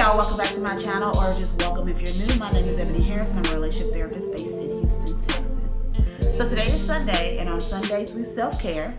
y'all, welcome back to my channel, or just welcome if you're new. My name is Eboni Harris and I'm a relationship therapist based in Houston, Texas. So today is Sunday, and on Sundays we self-care,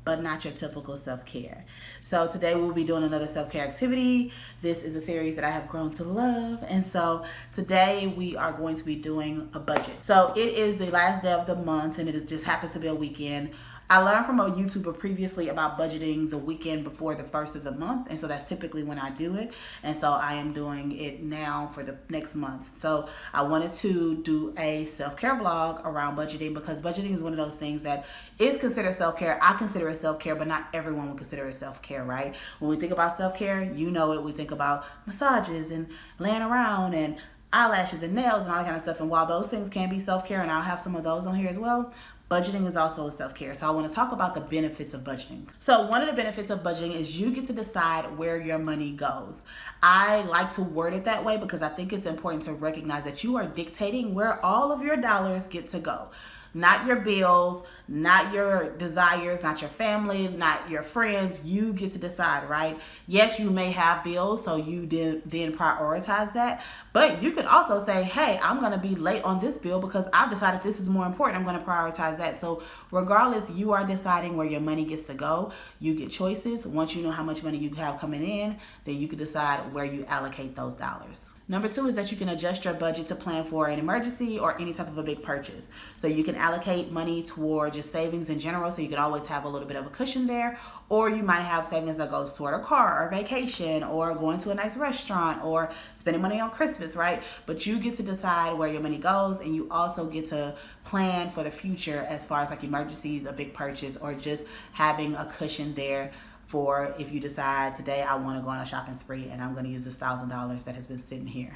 but not your typical self-care. So today we'll be doing another self-care activity. This is a series that I have grown to love, and so today we are going to be doing a budget. So it is the last day of the month, and it just happens to be a weekend. I learned from a YouTuber previously about budgeting the weekend before the first of the month, and so that's typically when I do it, and so I am doing it now for the next month. So I wanted to do a self-care vlog around budgeting, because budgeting is one of those things that is considered self-care. I consider it self-care, but not everyone would consider it self-care, right? When we think about self-care, you know it, we think about massages and laying around and eyelashes and nails and all that kind of stuff, and while those things can be self-care, and I'll have some of those on here as well, budgeting is also a self-care. So I want to talk about the benefits of budgeting. So one of the benefits of budgeting is you get to decide where your money goes. I like to word it that way because I think it's important to recognize that you are dictating where all of your dollars get to go. Not your bills, not your desires, not your family, not your friends. You get to decide, right? Yes, you may have bills, so you then prioritize that. But you could also say, hey, I'm going to be late on this bill because I've decided this is more important. I'm going to prioritize that. So regardless, you are deciding where your money gets to go. You get choices. Once you know how much money you have coming in, then you can decide where you allocate those dollars. Number two is that you can adjust your budget to plan for an emergency or any type of a big purchase. So you can allocate money toward just savings in general, so you can always have a little bit of a cushion there, or you might have savings that goes toward a car or vacation or going to a nice restaurant or spending money on Christmas, right? But you get to decide where your money goes, and you also get to plan for the future as far as like emergencies, a big purchase, or just having a cushion there for if you decide today I want to go on a shopping spree and I'm going to use this $1,000 that has been sitting here.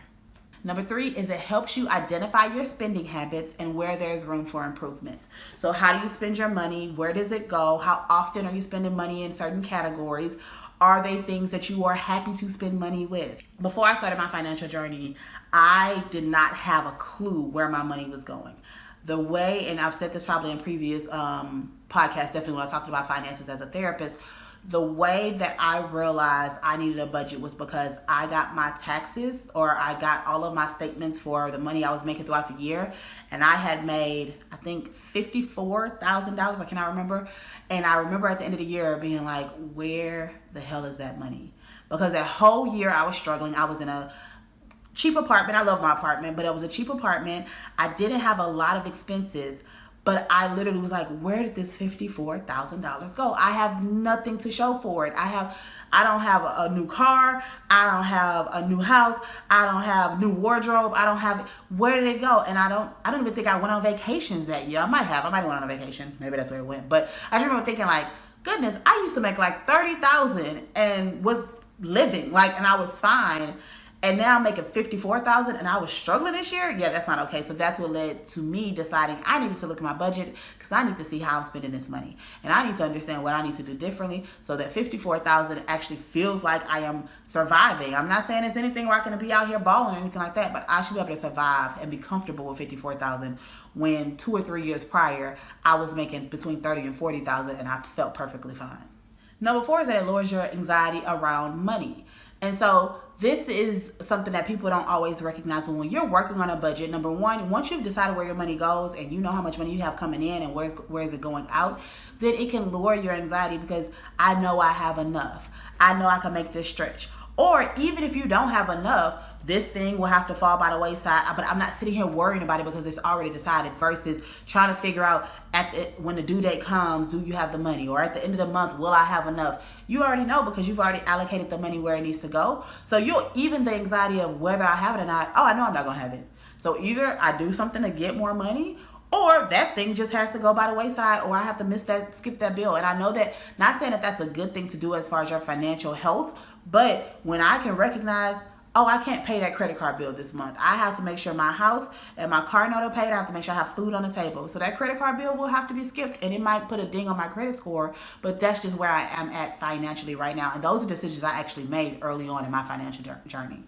Number three is it helps you identify your spending habits and where there's room for improvements. So how do you spend your money? Where does it go? How often are you spending money in certain categories? Are they things that you are happy to spend money with? Before I started my financial journey, I did not have a clue where my money was going. The way, and I've said this probably in previous podcasts, definitely when I talked about finances as a therapist, the way that I realized I needed a budget was because I got my taxes, or I got all of my statements for the money I was making throughout the year, and I had made, I think, $54,000, I cannot remember, and I remember at the end of the year being like, where the hell is that money? Because that whole year I was struggling. I was in a cheap apartment. I love my apartment, but it was a cheap apartment. I didn't have a lot of expenses, but I literally was like, where did this $54,000 go? I have nothing to show for it. I don't have a new car. I don't have a new house. I don't have new wardrobe. I don't have, where did it go? And I don't even think I went on vacations that year. I might have went on a vacation. Maybe that's where it went. But I just remember thinking like, goodness, I used to make like $30,000 and was living like, and I was fine. And now I'm making $54,000 and I was struggling this year. Yeah, that's not okay. So that's what led to me deciding I needed to look at my budget, because I need to see how I'm spending this money. And I need to understand what I need to do differently so that $54,000 actually feels like I am surviving. I'm not saying it's anything where I can be out here balling or anything like that, but I should be able to survive and be comfortable with $54,000 when 2 or 3 years prior, I was making between $30,000 and $40,000 and I felt perfectly fine. Number four is that it lowers your anxiety around money. And so this is something that people don't always recognize. When you're working on a budget, number one, once you've decided where your money goes and you know how much money you have coming in and where is it going out, then it can lower your anxiety, because I know I have enough. I know I can make this stretch. Or even if you don't have enough, this thing will have to fall by the wayside, but I'm not sitting here worrying about it because it's already decided, versus trying to figure out when the due date comes, do you have the money? Or at the end of the month, will I have enough? You already know, because you've already allocated the money where it needs to go. So even the anxiety of whether I have it or not, I know I'm not going to have it. So either I do something to get more money, or that thing just has to go by the wayside, or I have to skip that bill. And I know that, not saying that that's a good thing to do as far as your financial health, but when I can recognize, oh, I can't pay that credit card bill this month, I have to make sure my house and my car note are paid. I have to make sure I have food on the table. So that credit card bill will have to be skipped, and it might put a ding on my credit score, but that's just where I am at financially right now. And those are decisions I actually made early on in my financial journey.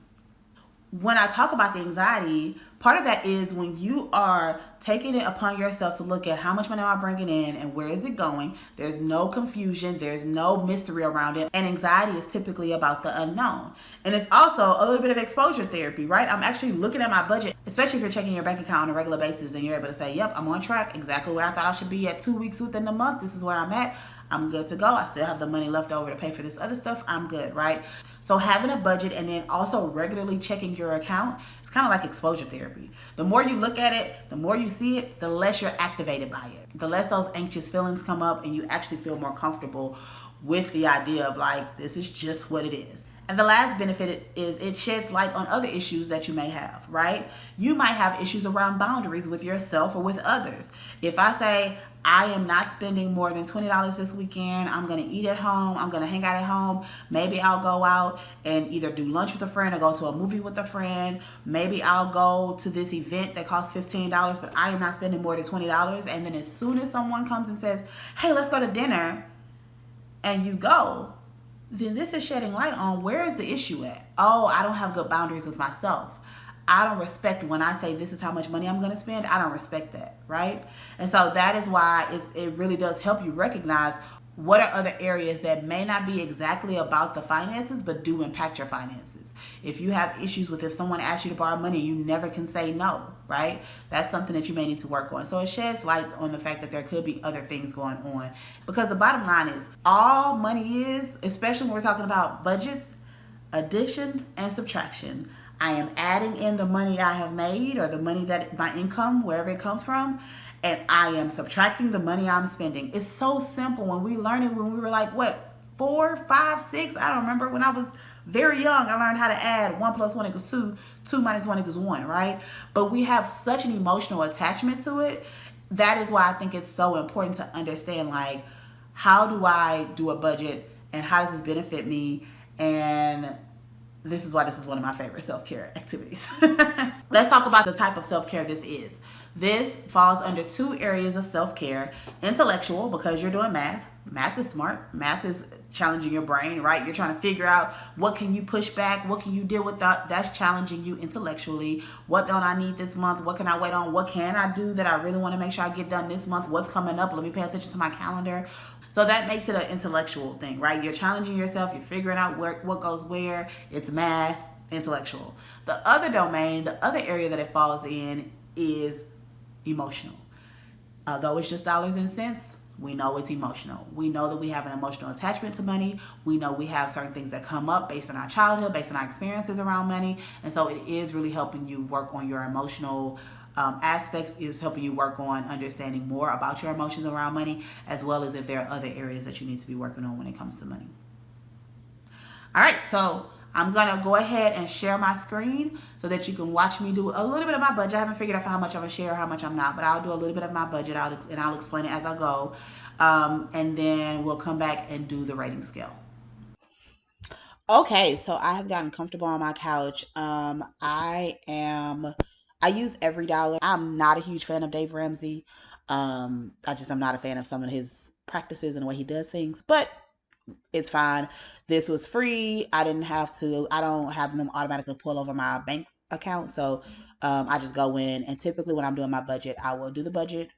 when I talk about the anxiety, part of that is when you are taking it upon yourself to look at how much money am I bringing in and where is it going. There's no confusion, there's no mystery around it. And anxiety is typically about the unknown. And it's also a little bit of exposure therapy, right? I'm actually looking at my budget, especially if you're checking your bank account on a regular basis and you're able to say, yep, I'm on track, exactly where I thought I should be at 2 weeks within the month. This is where I'm at. I'm good to go. I still have the money left over to pay for this other stuff. I'm good, right? So having a budget and then also regularly checking your account, it's kind of like exposure therapy. The more you look at it, the more you see it, the less you're activated by it. The less those anxious feelings come up and you actually feel more comfortable with the idea of like, this is just what it is. And the last benefit is it sheds light on other issues that you may have, right? You might have issues around boundaries with yourself or with others. If I say, I am not spending more than $20 this weekend, I'm going to eat at home, I'm going to hang out at home, maybe I'll go out and either do lunch with a friend or go to a movie with a friend, maybe I'll go to this event that costs $15, but I am not spending more than $20. And then as soon as someone comes and says, hey, let's go to dinner, and you go, then this is shedding light on where is the issue at. Oh, I don't have good boundaries with myself. I don't respect when I say this is how much money I'm going to spend. I don't respect that, right? And so that is why it really does help you recognize what are other areas that may not be exactly about the finances, but do impact your finances. If you have issues with if someone asks you to borrow money, you never can say no, right? That's something that you may need to work on. So it sheds light on the fact that there could be other things going on. Because the bottom line is, all money is, especially when we're talking about budgets, addition and subtraction. I am adding in the money I have made or the money that my income, wherever it comes from, and I am subtracting the money I'm spending. It's so simple. When we learned it when we were like, what, 4, 5, 6? I don't remember. When I was very young, I learned how to add 1 plus 1 equals 2, 2 minus 1 equals 1, right? But we have such an emotional attachment to it. That is why I think it's so important to understand, like, how do I do a budget and how does this benefit me? And this is why this is one of my favorite self-care activities. Let's talk about the type of self-care this is. This falls under 2 areas of self-care. Intellectual, because you're doing math. Math is smart. Math is challenging your brain, right? You're trying to figure out what can you push back, what can you deal with that's challenging you intellectually. What don't I need this month? What can I wait on? What can I do that I really want to make sure I get done this month? What's coming up? Let me pay attention to my calendar. So that makes it an intellectual thing, right? You're challenging yourself. You're figuring out what goes where. It's math, intellectual. The other domain, the other area that it falls in is emotional. Although it's just dollars and cents, we know it's emotional. We know that we have an emotional attachment to money. We know we have certain things that come up based on our childhood, based on our experiences around money. And so it is really helping you work on your emotional aspects. Is helping you work on understanding more about your emotions around money, as well as if there are other areas that you need to be working on when it comes to money. All right, so I'm gonna go ahead and share my screen so that you can watch me do a little bit of my budget. I haven't figured out how much I'm gonna share, how much I'm not, but I'll do a little bit of my budget and I'll explain it as I go, and then we'll come back and do the rating scale. Okay, so I have gotten comfortable on my couch. I use every dollar. I'm not a huge fan of Dave Ramsey. I'm not a fan of some of his practices and the way he does things, but it's fine. This was free. I don't have them automatically pull over my bank account. So I just go in, and typically when I'm doing my budget, I will do the budget,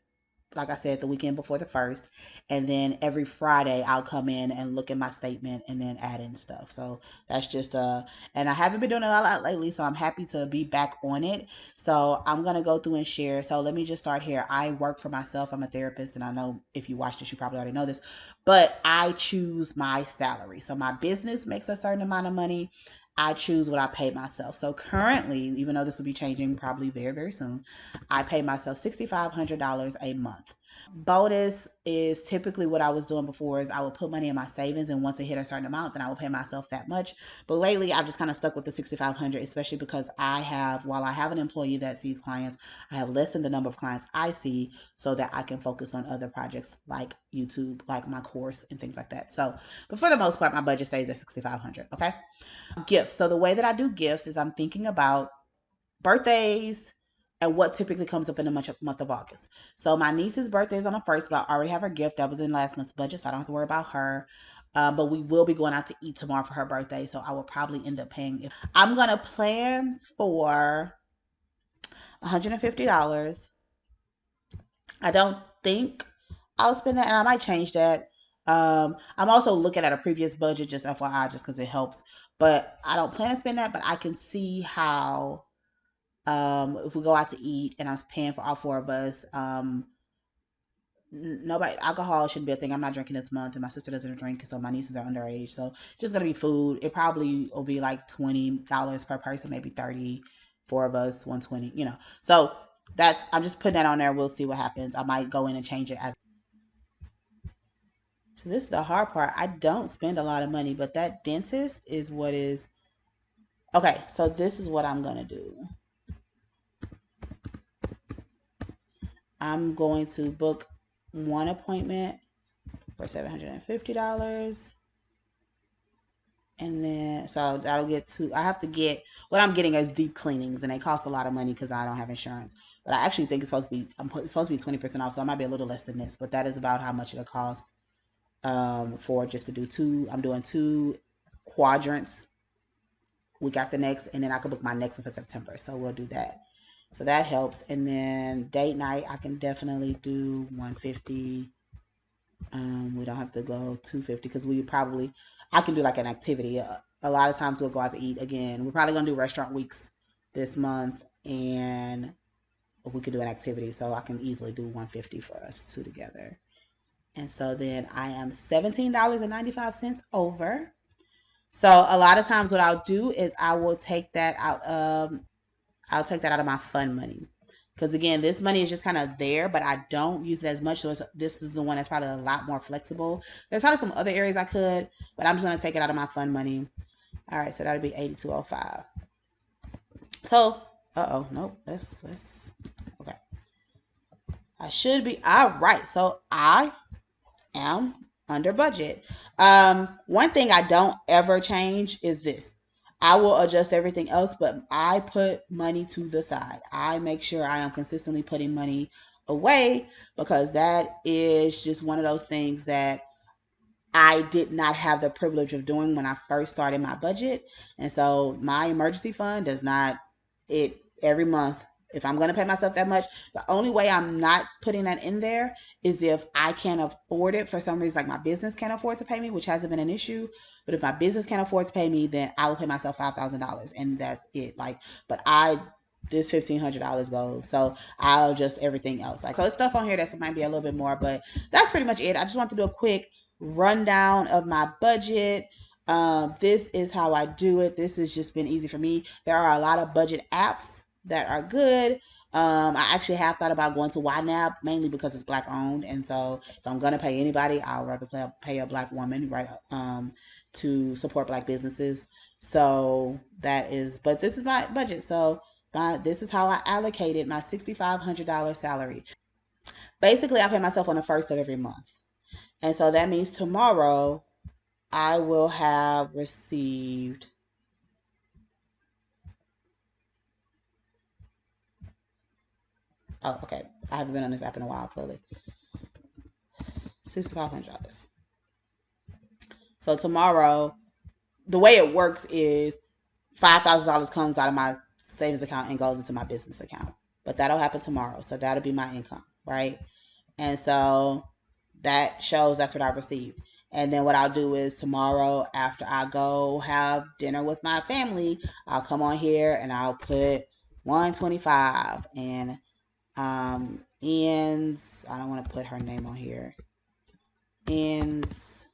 like I said, the weekend before the first. And then every Friday I'll come in and look at my statement and then add in stuff. So that's just and I haven't been doing it a lot lately, so I'm happy to be back on it. So I'm gonna go through and share. So let me just start here. I work for myself. I'm a therapist, and I know if you watch this, you probably already know this, but I choose my salary. So my business makes a certain amount of money. I choose what I pay myself. So currently, even though this will be changing probably very, very soon, I pay myself $6,500 a month. Bonus is typically what I was doing before is I would put money in my savings, and once it hit a certain amount, then I would pay myself that much. But lately I've just kind of stuck with the 6,500, especially because while I have an employee that sees clients, I have lessened the number of clients I see so that I can focus on other projects like YouTube, like my course and things like that. So, but for the most part, my budget stays at 6,500. Okay. Gifts. So the way that I do gifts is I'm thinking about birthdays and what typically comes up in the month of August. So my niece's birthday is on the 1st, but I already have her gift. That was in last month's budget, so I don't have to worry about her. But we will be going out to eat tomorrow for her birthday, so I will probably end up paying. If I'm gonna plan for $150. I don't think I'll spend that, and I might change that. I'm also looking at a previous budget, just FYI, just because it helps. But I don't plan to spend that, but I can see how if we go out to eat and I was paying for all four of us, nobody alcohol shouldn't be a thing. I'm not drinking this month, and my sister doesn't drink, so my nieces are underage. So just gonna be food. It probably will be like $20 per person, maybe 30. Four of us, 120. So that's I'm just putting that on there. We'll see what happens. I might go in and change it as. So this is the hard part. I don't spend a lot of money, but that dentist is what is okay. So this is what I'm gonna do. I'm going to book one appointment for $750. And then, so that'll get two. I have to get, what I'm getting is deep cleanings, and they cost a lot of money because I don't have insurance. But I actually think it's supposed to be 20% off, so it might be a little less than this. But that is about how much it'll cost for just to do two. I'm doing two quadrants week after next, and then I can book my next one for September. So we'll do that. So that helps. And then date night, I can definitely do 150. We don't have to go 250 because I can do like an activity. A lot of times we'll go out to eat again. We're probably gonna do restaurant weeks this month, and we could do an activity. So I can easily do 150 for us two together. And so then I am $17.95 over. So a lot of times what I'll do is I'll take that out of my fun money. Because again, this money is just kind of there, but I don't use it as much. So this is the one that's probably a lot more flexible. There's probably some other areas I could, but I'm just going to take it out of my fun money. All right, so that'll be 8205. So, nope. Let's. Okay. I should be all right. So I am under budget. One thing I don't ever change is this. I will adjust everything else, but I put money to the side. I make sure I am consistently putting money away because that is just one of those things that I did not have the privilege of doing when I first started my budget. And so my emergency fund does not, it every month, if I'm going to pay myself that much, the only way I'm not putting that in there is if I can't afford it for some reason, like my business can't afford to pay me, which hasn't been an issue. But if my business can't afford to pay me, then I will pay myself $5,000 and that's it. But this $1,500 goes. So I'll adjust everything else. So it's stuff on here that might be a little bit more, but that's pretty much it. I just want to do a quick rundown of my budget. This is how I do it. This has just been easy for me. There are a lot of budget apps that are good. I actually have thought about going to YNAB mainly because it's black owned, and so if I'm gonna pay anybody, I'll rather pay a black woman, right? To support black businesses. So but this is my budget. So this is how I allocated my $6,500 salary. Basically, I pay myself on the first of every month. And so that means tomorrow I will have received okay. I haven't been on this app in a while, clearly. $6,500. So tomorrow, the way it works is $5,000 comes out of my savings account and goes into my business account. But that'll happen tomorrow. So that'll be my income, right? And so that shows that's what I received. And then what I'll do is tomorrow after I go have dinner with my family, I'll come on here and I'll put 125 and Ian's, I don't want to put her name on here. Ian's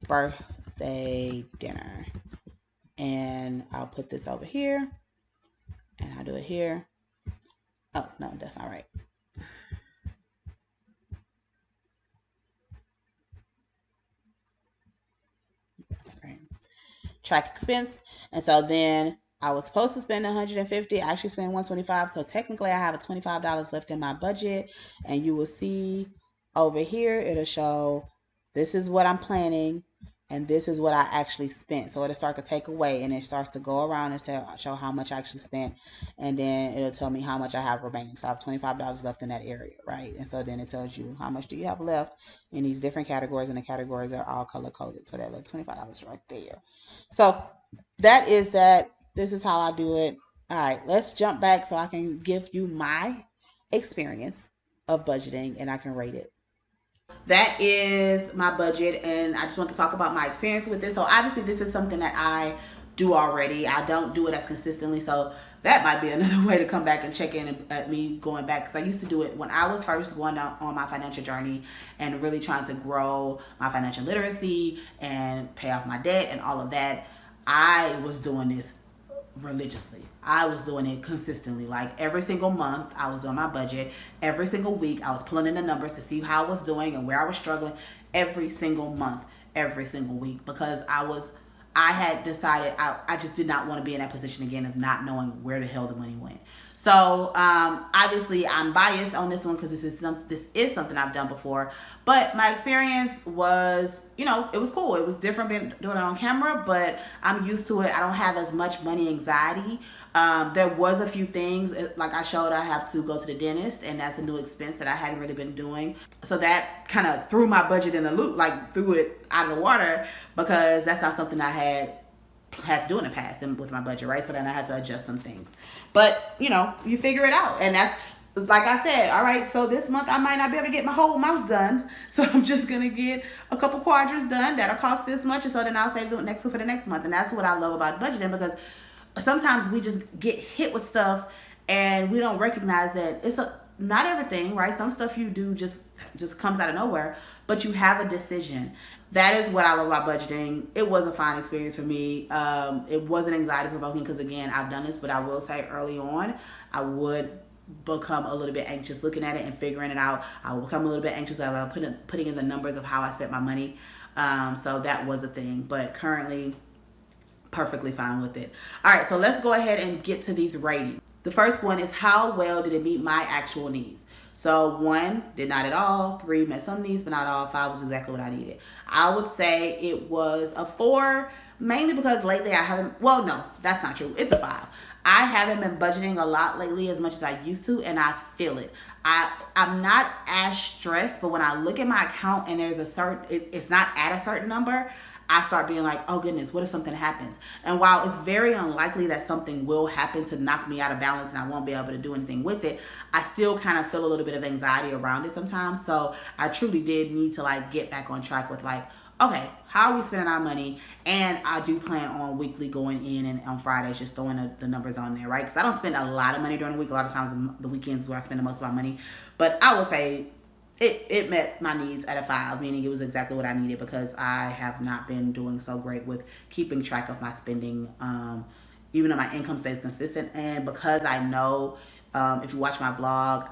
birthday dinner. And I'll put this over here and I'll do it here. Oh, no, that's not right. Track expense. And so then I was supposed to spend 150. I actually spent 125. So technically I have a $25 left in my budget. And you will see over here, it'll show this is what I'm planning. and this is what I actually spent. So it'll start to take away, and it starts to go around and show how much I actually spent, and then it'll tell me how much I have remaining. So I have $25 left in that area, right? And so then it tells you how much do you have left in these different categories, and the categories are all color coded. So that little $25 right there. So that is that. This is how I do it. All right, let's jump back so I can give you my experience of budgeting and I can rate it. That is my budget, and I just want to talk about my experience with this. So obviously this is something that I do already. I don't do it as consistently, so that might be another way to come back and check in at me going back, because I used to do it when I was first going on my financial journey and really trying to grow my financial literacy and pay off my debt and all of that. I was doing this religiously. I was doing it consistently. Like every single month I was doing my budget. Every single week I was pulling in the numbers to see how I was doing and where I was struggling. Every single month, every single week, because I had decided I just did not want to be in that position again of not knowing where the hell the money went. So obviously I'm biased on this one because this is something I've done before. But my experience was, it was cool. It was different doing it on camera, but I'm used to it. I don't have as much money anxiety. There was a few things, like I showed, I have to go to the dentist, and that's a new expense that I hadn't really been doing. So that kind of threw my budget in a loop, like threw it out of the water, because that's not something I had to do in the past and with my budget, right? So then I had to adjust some things. But, you figure it out. And that's, like I said, all right, so this month I might not be able to get my whole mouth done. So I'm just going to get a couple quadrants done. That'll cost this much. And so then I'll save the next one for the next month. And that's what I love about budgeting, because sometimes we just get hit with stuff and we don't recognize that not everything, right? Some stuff you do just comes out of nowhere, but you have a decision. That is what I love about budgeting. It was a fine experience for me. It wasn't anxiety provoking because, again, I've done this, but I will say early on, I would become a little bit anxious looking at it and figuring it out. I would become a little bit anxious as I was putting in the numbers of how I spent my money. So that was a thing, but currently perfectly fine with it. All right, so let's go ahead and get to these ratings. The first one is, how well did it meet my actual needs? So 1, did not at all. 3, met some needs, but not all. 5 was exactly what I needed. I would say it was a 4, mainly because lately I haven't, well, no, that's not true. It's a 5. I haven't been budgeting a lot lately as much as I used to, and I feel it. I'm not as stressed, but when I look at my account and there's it's not at a certain number, I start being like, oh goodness, what if something happens? And while it's very unlikely that something will happen to knock me out of balance and I won't be able to do anything with it, I still kind of feel a little bit of anxiety around it sometimes. So I truly did need to get back on track with okay, how are we spending our money? And I do plan on weekly going in and on Fridays just throwing the numbers on there, right? Because I don't spend a lot of money during the week. A lot of times the weekends is where I spend the most of my money. But I would say it met my needs at a 5, meaning it was exactly what I needed, because I have not been doing so great with keeping track of my spending, even though my income stays consistent. And because I know, if you watch my vlog,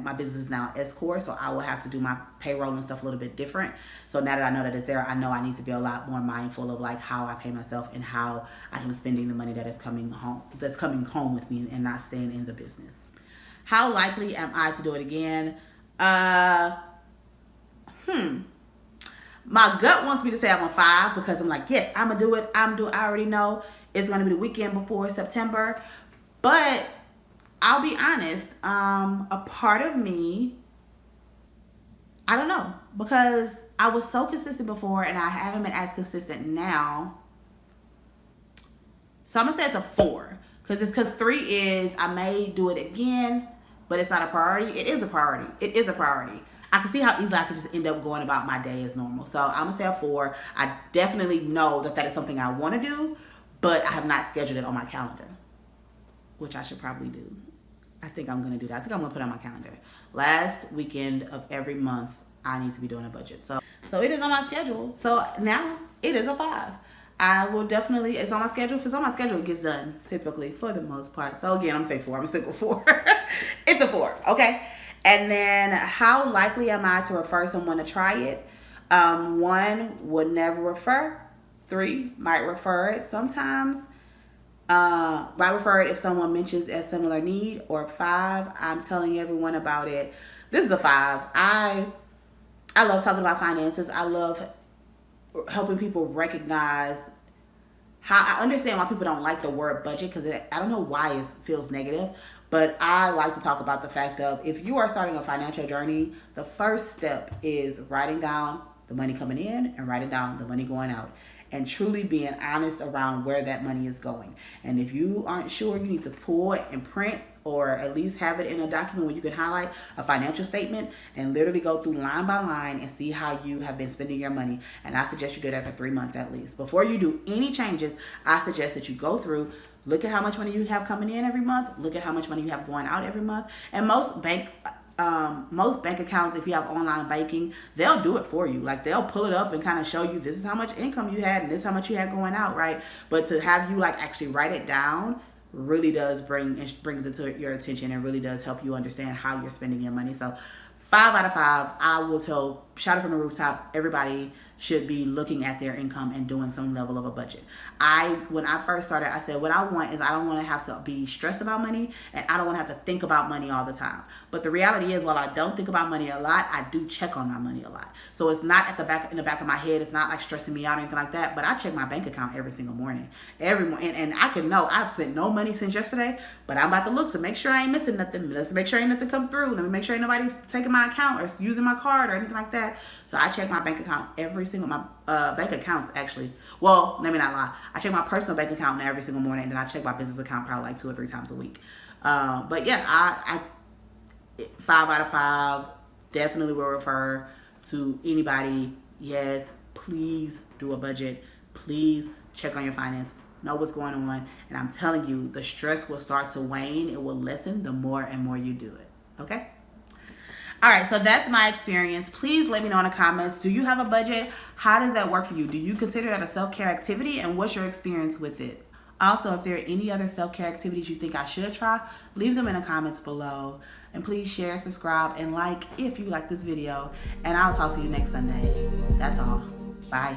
my business is now S-Corp, so I will have to do my payroll and stuff a little bit different. So now that I know that it's there, I know I need to be a lot more mindful of how I pay myself and how I am spending the money that is coming home with me and not staying in the business. How likely am I to do it again? My gut wants me to say I'm a 5, because I'm like, yes, I'm gonna do it. I already know it's gonna be the weekend before September. But I'll be honest, a part of me, I don't know, because I was so consistent before and I haven't been as consistent now. So I'm gonna say it's a 4, because 3 is I may do it again, but it's not a priority. It is a priority. I can see how easily I could just end up going about my day as normal. So I'm gonna say a 4. I definitely know that is something I want to do, but I have not scheduled it on my calendar, which I should probably do. I think I'm gonna do that. I think I'm gonna put it on my calendar. Last weekend of every month, I need to be doing a budget. So it is on my schedule. So now it is a 5. I will definitely, it's on my schedule. If it's on my schedule, it gets done typically for the most part. So again, I'm gonna say 4. I'm gonna stick with 4. It's a 4, okay? And then, how likely am I to refer someone to try it? 1, would never refer. 3, might refer it sometimes. Might refer it if someone mentions a similar need. Or 5, I'm telling everyone about it. This is a 5. I love talking about finances. I love helping people recognize how I understand why people don't like the word budget, because I don't know why it feels negative, but I like to talk about the fact of, if you are starting a financial journey, the first step is writing down the money coming in and writing down the money going out, and truly being honest around where that money is going. And if you aren't sure, you need to pull it and print, or at least have it in a document where you can highlight a financial statement and literally go through line by line and see how you have been spending your money. And I suggest you do that for 3 months at least. Before you do any changes, I suggest that you go through, look at how much money you have coming in every month, look at how much money you have going out every month. And most bank accounts, if you have online banking, they'll do it for you. Like, they'll pull it up and kind of show you, this is how much income you had and this is how much you had going out, right? But to have you like actually write it down really does brings it to your attention, and really does help you understand how you're spending your money. So 5 out of 5, I will tell, shout it from the rooftops, everybody should be looking at their income and doing some level of a budget. When I first started, I said, what I want is, I don't want to have to be stressed about money, and I don't want to have to think about money all the time. But the reality is, while I don't think about money a lot, I do check on my money a lot. So it's not in the back of my head. It's not like stressing me out or anything like that. But I check my bank account every single morning. And I can know I've spent no money since yesterday, but I'm about to look to make sure I ain't missing nothing. Let's make sure ain't nothing come through. Let me make sure ain't nobody taking my account or using my card or anything like that. So I check my bank account my bank accounts, actually. Well, let me not lie. I check my personal bank account every single morning, and then I check my business account probably like 2 or 3 times a week. But yeah, I 5 out of 5 definitely will refer to anybody. Yes, please do a budget. Please check on your finances. Know what's going on. And I'm telling you, the stress will start to wane. It will lessen the more and more you do it. Okay? All right, so that's my experience. Please let me know in the comments. Do you have a budget? How does that work for you? Do you consider that a self-care activity? And what's your experience with it? Also, if there are any other self-care activities you think I should try, leave them in the comments below. And please share, subscribe, and like if you like this video. And I'll talk to you next Sunday. That's all. Bye.